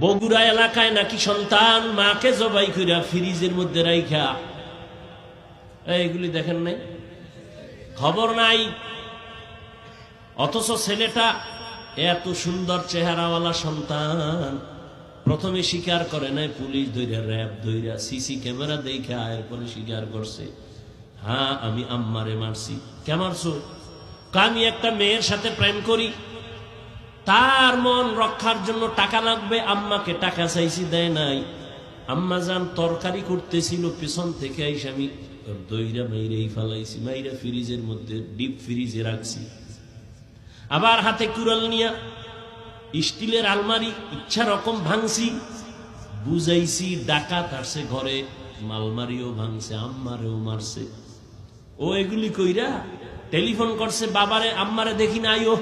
বগুড়া এলাকায় নাকি সন্তান মাকে জবাই কইরা ফ্রিজের মধ্যে রাইখা, এইগুলি দেখেন নাই, খবর নাই। অথচ ছেলেটা এত সুন্দর চেহারাওয়ালা সন্তান, প্রথমে স্বীকার করে নাই, পুলিশ ধইরা, র্যাব ধইরা, সিসি ক্যামেরা দেখে এরপরে স্বীকার করছে, হ্যাঁ আমি আম্মারে মারছি। কে মারছো? আমি একটা মেয়ের সাথে প্রেম করি, তার মন রক্ষার জন্য টাকা লাগবে, আম্মাকে টাকা চাইছি, দেয় নাই। আম্মা যান তরকারি করতেছিল, পেছন থেকে আইসে আমি দইরা মাইরেই ফালাইছি, মাইরা ফ্রিজের মধ্যে ডিপ ফ্রিজে রাখছি। আবার হাতে কুড়াল নিয়া স্টিলের আলমারি ইচ্ছা রকম ভাঙছি, বুঝাইছি ডাকাত আসছে ঘরে, আলমারিও ভাঙছে, আম্মারেও মারছে। ও এগুলি কইরা টেলিফোন করছে বাবারে, আম্মারে দেখি না আইও।